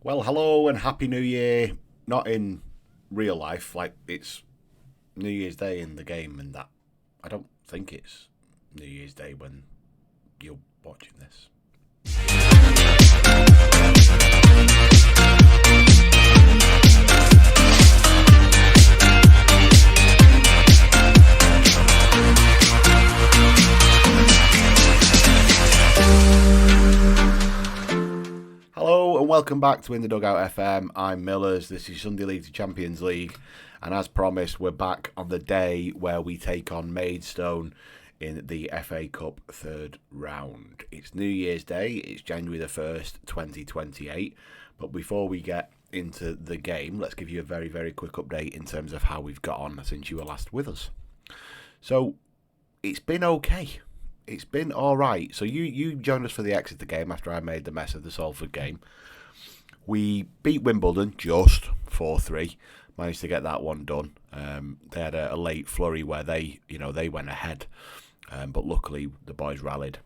Well, hello and happy New Year. Not in real life, like it's New Year's Day in the game, and that I don't think it's New Year's Day when you're watching this. Hello and welcome back to In the Dugout FM. I'm Millers. This is Sunday League to Champions League, and as promised, we're back on the day where we take on Maidstone in the FA Cup third round. It's New Year's Day. It's January the 1st, 2028. But before we get into the game, let's give you a very, very quick update in terms of how we've got on since you were last with us. So, it's been okay. It's been all right. So you joined us for the Exeter game after I made the mess of the Salford game. We beat Wimbledon just 4-3. Managed to get that one done. They had a late flurry where they went ahead, but luckily the boys rallied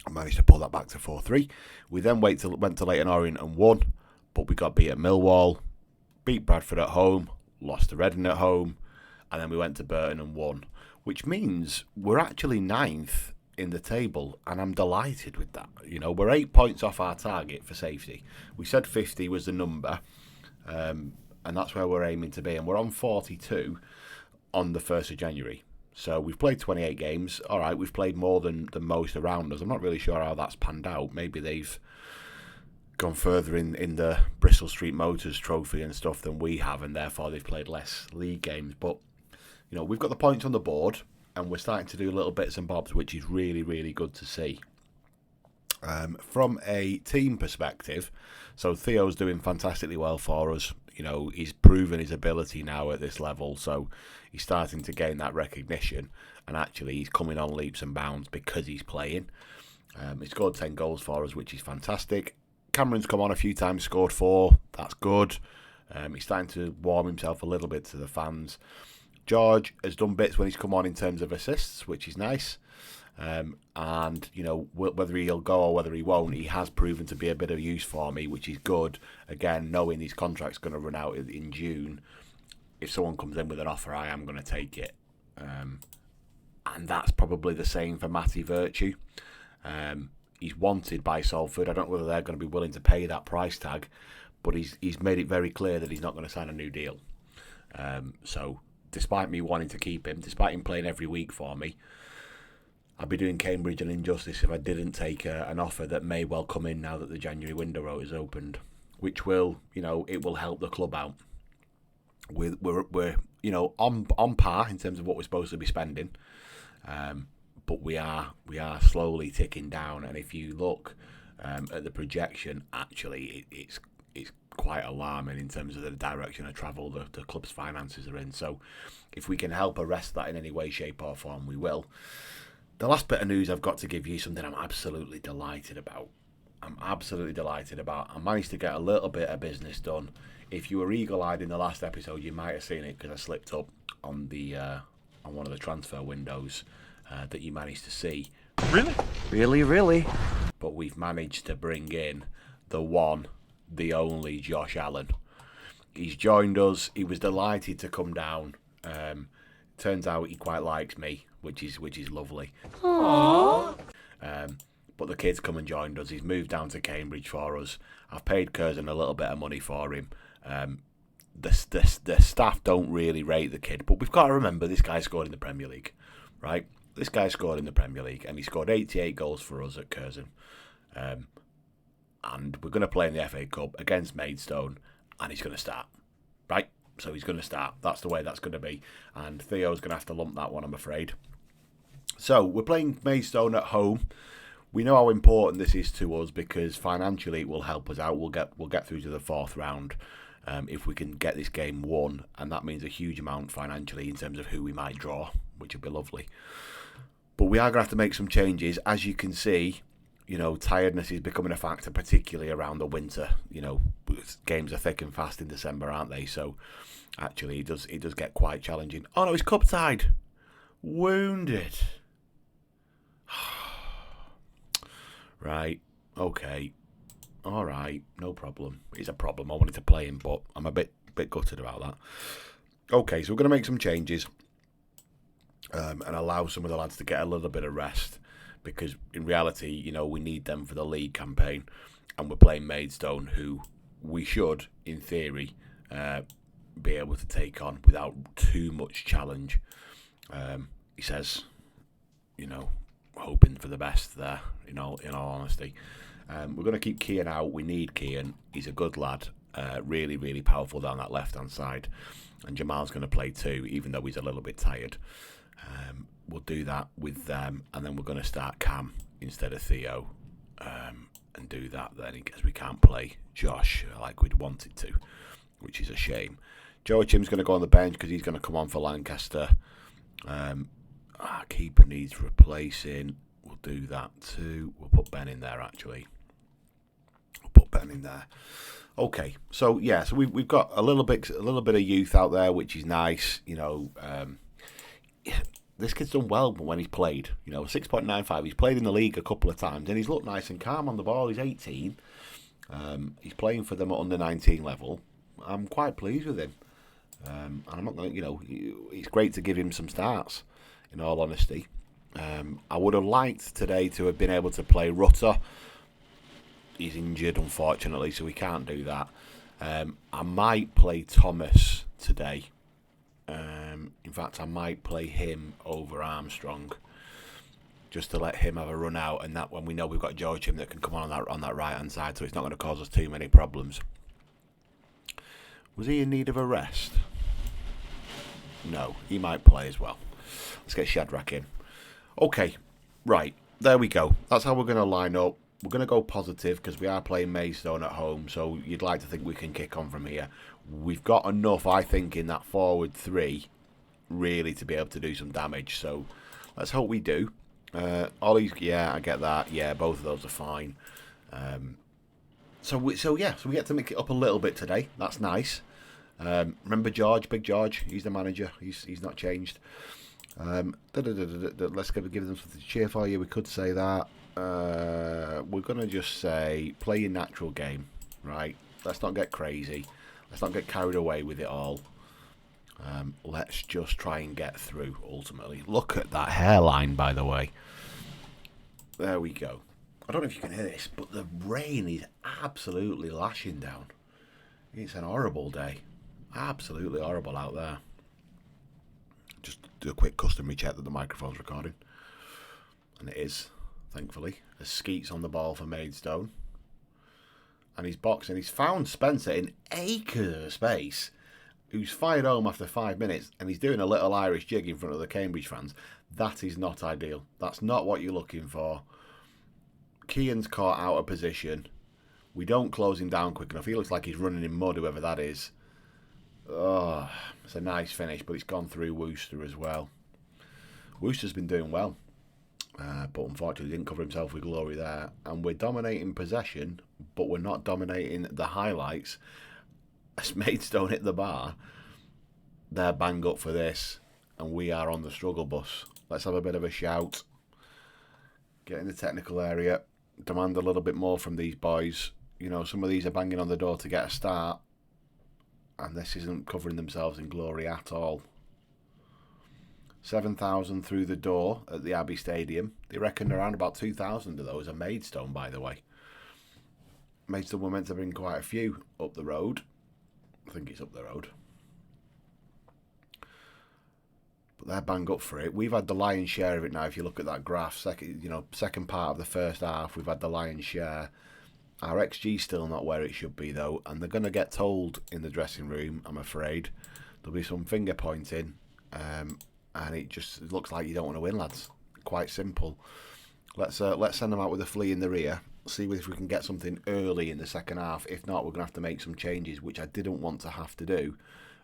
and managed to pull that back to 4-3. We then went to Leyton Orient and won, but we got beat at Millwall, beat Bradford at home, lost to Reading at home, and then we went to Burton and won. Which means we're actually ninth in the table, and I'm delighted with that. You know, we're 8 points off our target for safety. We said 50 was the number, and that's where we're aiming to be. And we're on 42 on the 1st of January. So we've played 28 games. All right, we've played more than most around us. I'm not really sure how that's panned out. Maybe they've gone further in the Bristol Street Motors trophy and stuff than we have, and therefore they've played less league games. But you know, we've got the points on the board, and we're starting to do little bits and bobs, which is really, really good to see. From a team perspective, so Theo's doing fantastically well for us. You know, he's proven his ability now at this level, so he's starting to gain that recognition, and actually he's coming on leaps and bounds because he's playing. He scored 10 goals for us, which is fantastic. Cameron's come on a few times, scored 4. That's good. He's starting to warm himself a little bit to the fans. George has done bits when he's come on in terms of assists, which is nice. And, you know, whether he'll go or whether he won't, he has proven to be a bit of use for me, which is good. Again, knowing his contract's going to run out in June, if someone comes in with an offer, I am going to take it. And that's probably the same for Matty Virtue. He's wanted by Salford. I don't know whether they're going to be willing to pay that price tag, but he's made it very clear that he's not going to sign a new deal. So despite me wanting to keep him, despite him playing every week for me, I'd be doing Cambridge an injustice if I didn't take an offer that may well come in now that the January window is opened, which will, you know, it will help the club out. We're you know, on par in terms of what we're supposed to be spending, but we are slowly ticking down. And if you look at the projection, actually it's quite alarming in terms of the direction of travel the club's finances are in. So if we can help arrest that in any way, shape or form, we will. The last bit of news I've got to give you, something I'm absolutely delighted about. I managed to get a little bit of business done. If you were eagle-eyed in the last episode, you might have seen it because I slipped up on the on one of the transfer windows that you managed to see. Really? Really? But we've managed to bring in the one, the only Josh Allen. He's joined us. He was delighted to come down. Turns out he quite likes me, which is lovely. Aww. But the kid's come and joined us. He's moved down to Cambridge for us. I've paid Curzon a little bit of money for him. The staff don't really rate the kid, but we've got to remember this guy scored in the Premier League, right? This guy scored in the Premier League, and he scored 88 goals for us at Curzon. And we're going to play in the FA Cup against Maidstone, and he's going to start, right? So he's going to start. That's the way that's going to be. And Theo's going to have to lump that one, I'm afraid. So we're playing Maidstone at home. We know how important this is to us because financially it will help us out. We'll get through to the fourth round if we can get this game won, and that means a huge amount financially in terms of who we might draw, which would be lovely. But we are going to have to make some changes. As you can see, you know, tiredness is becoming a factor, particularly around the winter. You know, games are thick and fast in December, aren't they? So actually it does get quite challenging. Oh no, he's cup tied. Wounded. Right. Okay. All right, no problem. It's a problem. I wanted to play him, but I'm a bit gutted about that. Okay, so we're going to make some changes and allow some of the lads to get a little bit of rest because in reality, you know, we need them for the league campaign, and we're playing Maidstone, who we should, in theory, be able to take on without too much challenge. He says, you know, hoping for the best there. In all honesty, we're going to keep Kian out. We need Kian. He's a good lad, really, really powerful down that left-hand side. And Jamal's going to play too, even though he's a little bit tired. We'll do that with them, and then we're going to start Cam instead of Theo, and do that then, because we can't play Josh like we'd wanted to, which is a shame. Joachim's going to go on the bench because he's going to come on for Lancaster. Our keeper needs replacing. We'll do that too. We'll put Ben in there, actually. We'll put Ben in there. Okay, so yeah, so we've got a little bit of youth out there, which is nice. You know, this kid's done well when he's played. You know, 6.95. He's played in the league a couple of times, and he's looked nice and calm on the ball. He's 18. He's playing for them at under 19 level. I'm quite pleased with him. And I'm not going to, you know, it's great to give him some starts, in all honesty. I would have liked today to have been able to play Rutter. He's injured, unfortunately, so we can't do that. I might play Thomas today. In fact, I might play him over Armstrong, just to let him have a run out, and that when we know we've got Joachim that can come on that right hand side, so it's not going to cause us too many problems. Was he in need of a rest? No, he might play as well. Let's get Shadrach in. Okay, right, there we go. That's how we're going to line up. We're going to go positive because we are playing Maidstone at home, so you'd like to think we can kick on from here. We've got enough, I think, in that forward three, really, to be able to do some damage. So let's hope we do. Ollie's, yeah, I get that. Yeah, both of those are fine. So we get to make it up a little bit today. That's nice. Remember George, Big George? He's the manager. He's not changed. Let's give them something to cheer for you. We could say that. We're going to just say play your natural game, right? Let's not get crazy. Let's not get carried away with it all. Let's just try and get through, ultimately. Look at that hairline, by the way. There we go. I don't know if you can hear this, but the rain is absolutely lashing down. It's an horrible day. Absolutely horrible out there. Just do a quick customary check that the microphone's recording. And it is, thankfully. As Skeet's on the ball for Maidstone. And he's boxing. He's found Spencer in acres of space, who's fired home after 5 minutes, and he's doing a little Irish jig in front of the Cambridge fans. That is not ideal. That's not what you're looking for. Kian's caught out of position. We don't close him down quick enough. He looks like he's running in mud, whoever that is. Oh, it's a nice finish, but it's gone through Wooster as well. Wooster's been doing well, but unfortunately didn't cover himself with glory there. And we're dominating possession, but we're not dominating the highlights. As Maidstone hit the bar, they're bang up for this, and we are on the struggle bus. Let's have a bit of a shout. Get in the technical area. Demand a little bit more from these boys. You know, some of these are banging on the door to get a start, and this isn't covering themselves in glory at all. 7,000 through the door at the Abbey Stadium. They reckon around about 2,000 of those are Maidstone, by the way. Maidstone were meant to bring quite a few up the road. I think it's up the road. But they're bang up for it. We've had the lion's share of it now. If you look at that graph, second part of the first half, we've had the lion's share. Our XG's still not where it should be, though, and they're going to get told in the dressing room, I'm afraid. There'll be some finger pointing, and it just looks like you don't want to win, lads. Quite simple. Let's send them out with a flea in the rear. See if we can get something early in the second half. If not, we're going to have to make some changes, which I didn't want to have to do.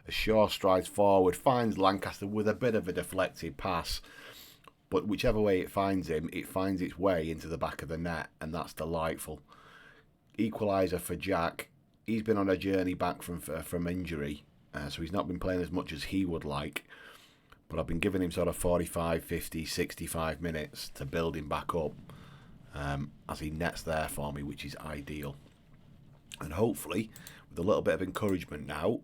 As Shaw strides forward, finds Lancaster with a bit of a deflected pass. But whichever way it finds him, it finds its way into the back of the net, and that's delightful. Equaliser for Jack. He's been on a journey back from injury, so he's not been playing as much as he would like. But I've been giving him sort of 45, 50, 65 minutes to build him back up, as he nets there for me, which is ideal. And hopefully, with a little bit of encouragement now,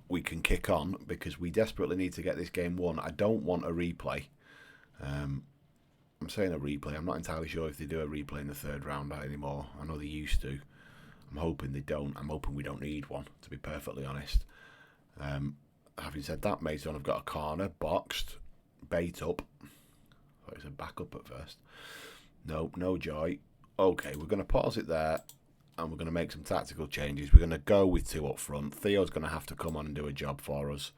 we can kick on because we desperately need to get this game won. I don't want a replay. I'm saying a replay. I'm not entirely sure if they do a replay in the third round anymore. I know they used to. I'm hoping they don't. I'm hoping we don't need one, to be perfectly honest. Having said that, Maidstone have got a corner, boxed, bait up. I thought it was a back up at first. Nope, no joy. Okay, we're going to pause it there, and we're going to make some tactical changes. We're going to go with 2 up front. Theo's going to have to come on and do a job for us.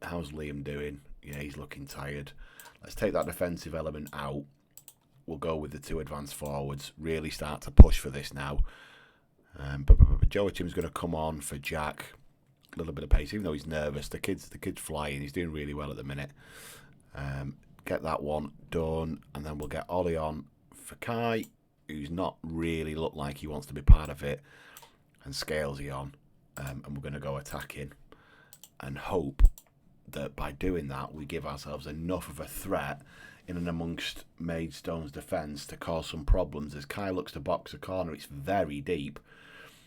How's Liam doing? Yeah, he's looking tired. Let's take that defensive element out. We'll go with the 2 advanced forwards. Really start to push for this now. Joachim's going to come on for Jack. A little bit of pace, even though he's nervous. The kid's flying. He's doing really well at the minute. Get that one done, and then we'll get Ollie on for Kai, who's not really looked like he wants to be part of it, and Scalesy on, and we're going to go attacking and hope that by doing that we give ourselves enough of a threat in and amongst Maidstone's defence to cause some problems. As Kai looks to box a corner, it's very deep.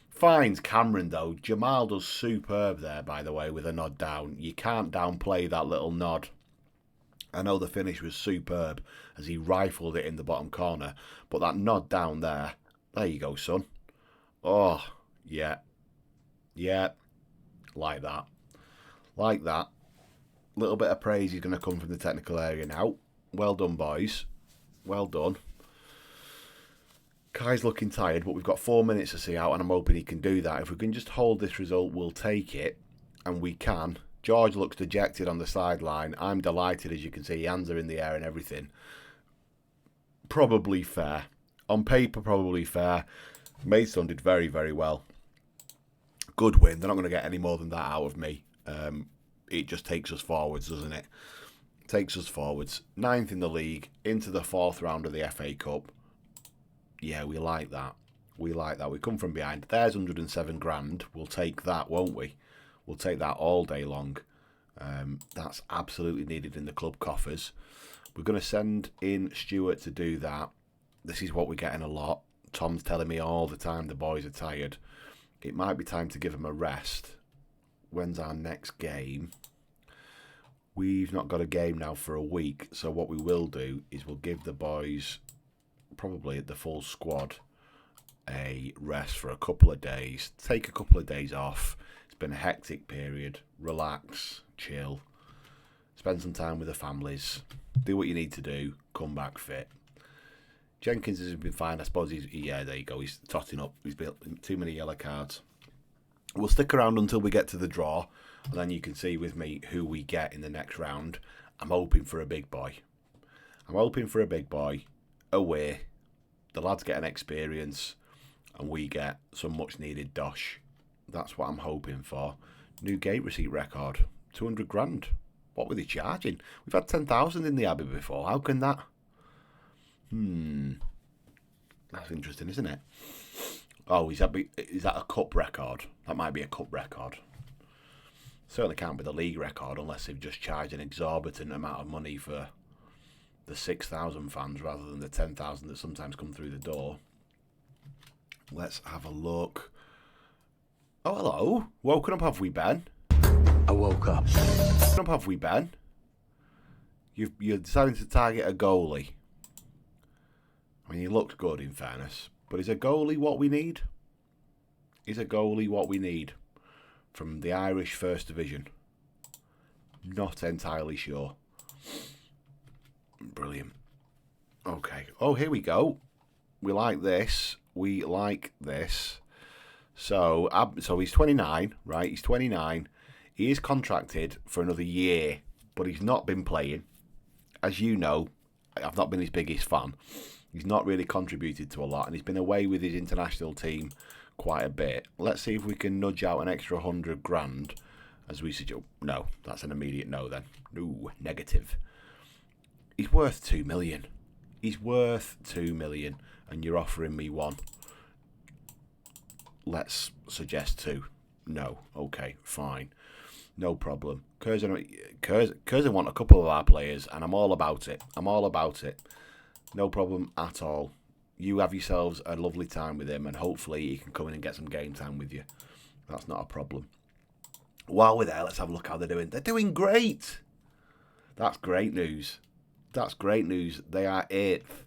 Finds Cameron though. Jamal does superb there, by the way, with a nod down. You can't downplay that little nod. I know the finish was superb as he rifled it in the bottom corner, but that nod down there you go, son. Oh, yeah. Yeah. Like that. Like that. Little bit of praise is going to come from the technical area now. Well done, boys. Well done. Kai's looking tired, but we've got 4 minutes to see out, and I'm hoping he can do that. If we can just hold this result, we'll take it, and we can. George looks dejected on the sideline. I'm delighted, as you can see. Hands are in the air and everything. Probably fair. On paper, probably fair. Maidstone did very, very well. Good win. They're not going to get any more than that out of me. It just takes us forwards, doesn't it? Takes us forwards. 9th in the league, into the 4th round of the FA Cup. Yeah, we like that. We like that. We come from behind. There's 107 grand. We'll take that, won't we? We'll take that all day long. That's absolutely needed in the club coffers. We're going to send in Stuart to do that. This is what we're getting a lot. Tom's telling me all the time the boys are tired. It might be time to give them a rest. When's our next game? We've not got a game now for a week. So what we will do is we'll give the boys, probably the full squad, a rest for a couple of days. Take a couple of days off. It's been a hectic period. Relax, chill, spend some time with the families, do what you need to do, come back fit. Jenkins has been fine. I suppose yeah, there you go. He's totting up. He's built too many yellow cards. We'll stick around until we get to the draw, and then you can see with me who we get in the next round. I'm hoping for a big boy. I'm hoping for a big boy away. The lads get an experience, and we get some much needed dosh. That's what I'm hoping for. New gate receipt record, 200 grand. What were they charging? We've had 10,000 in the Abbey before. How can that? That's interesting, isn't it? Oh, is that a cup record? That might be a cup record. Certainly can't be the league record unless they've just charged an exorbitant amount of money for the 6,000 fans rather than the 10,000 that sometimes come through the door. Let's have a look. Oh, hello. Woken up, have we, Ben? I woke up. Woken up, have we, Ben? You're deciding to target a goalie. I mean, he looked good, in fairness. But is a goalie what we need? Is a goalie what we need from the Irish First Division? Not entirely sure. Brilliant. Okay. Oh, here we go. We like this. We like this. So he's 29, right? He's 29. He is contracted for another year, but he's not been playing. As you know, I've not been his biggest fan. He's not really contributed to a lot, and he's been away with his international team quite a bit. Let's see if we can nudge out an extra 100 grand as we suggest. No, that's an immediate no then. No, negative. He's worth 2 million. He's worth 2 million, and you're offering me 1. Let's suggest 2. No. Okay, fine. No problem. Curzon want a couple of our players, and I'm all about it. I'm all about it. No problem at all. You have yourselves a lovely time with him, and hopefully he can come in and get some game time with you. That's not a problem. While we're there, let's have a look how they're doing. They're doing great. That's great news. That's great news. They are 8th.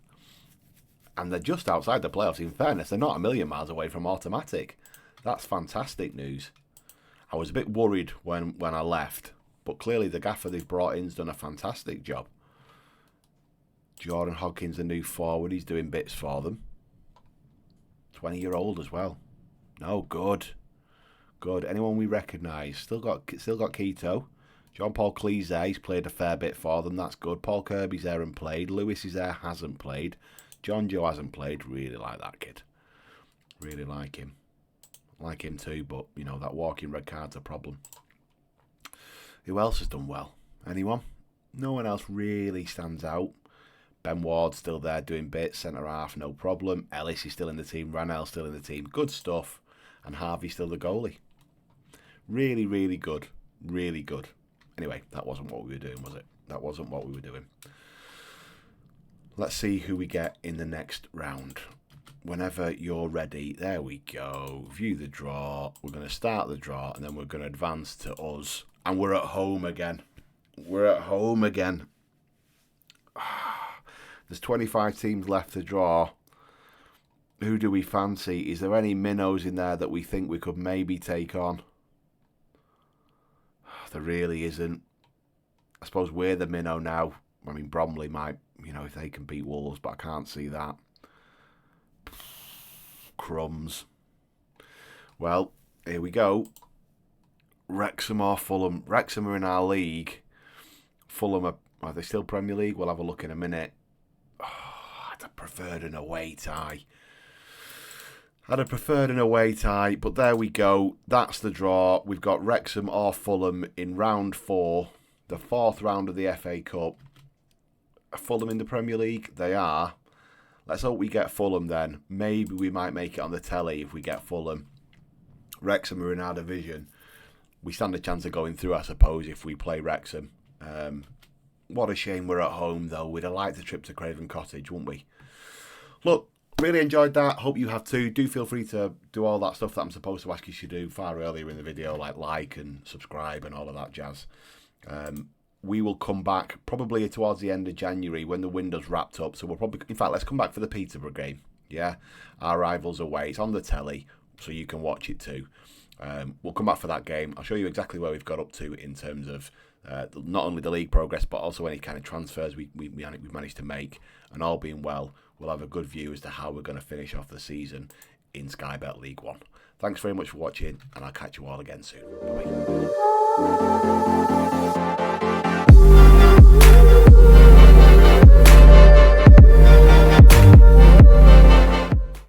And they're just outside the playoffs. In fairness, they're not a million miles away from automatic. That's fantastic news. I was a bit worried when I left, but clearly the gaffer they've brought in's done a fantastic job. Jordan Hodkins, the new forward, he's doing bits for them. 20-year-old as well. No, good. Good. Anyone we recognise. Still got Keto. John Paul Cleese there. He's played a fair bit for them. That's good. Paul Kirby's there and played. Lewis is there, hasn't played. John Joe hasn't played. Really like that kid. Really like him. Like him too, but, you know, that walking red card's a problem. Who else has done well? Anyone? No one else really stands out. Ben Ward's still there doing bits. Centre half, no problem. Ellis is still in the team. Ranel's still in the team. Good stuff. And Harvey's still the goalie. Really, really good. Really good. Anyway, that wasn't what we were doing, was it? That wasn't what we were doing. Let's see who we get in the next round. Whenever you're ready, there we go. View the draw. We're going to start the draw, and then we're going to advance to us. And we're at home again. We're at home again. There's 25 teams left to draw. Who do we fancy? Is there any minnows in there that we think we could maybe take on? There really isn't. I suppose we're the minnow now. I mean, Bromley might, you know, if they can beat Wolves, but I can't see that. Crumbs. Well, here we go. Wrexham or Fulham. Wrexham are in our league. Fulham are they still Premier League? We'll have a look in a minute. Oh, I'd have preferred an away tie. I'd have preferred an away tie, but there we go. That's the draw. We've got Wrexham or Fulham in round 4, the 4th round of the FA Cup. Are Fulham in the Premier League? They are. Let's hope we get Fulham then. Maybe we might make it on the telly if we get Fulham. Wrexham are in our division. We stand a chance of going through, I suppose, if we play Wrexham. What a shame we're at home, though. We'd have liked a trip to Craven Cottage, wouldn't we? Look, really enjoyed that. Hope you have too. Do feel free to do all that stuff that I'm supposed to ask you to do far earlier in the video, like and subscribe and all of that jazz. We will come back probably towards the end of January when the window's wrapped up. So we'll probably, in fact, let's come back for the Peterborough game. Yeah, our rivals away. It's on the telly, so you can watch it too. We'll come back for that game. I'll show you exactly where we've got up to in terms of not only the league progress, but also any kind of transfers we've managed to make. And all being well, we'll have a good view as to how we're going to finish off the season in Sky Bet League One. Thanks very much for watching, and I'll catch you all again soon. Bye.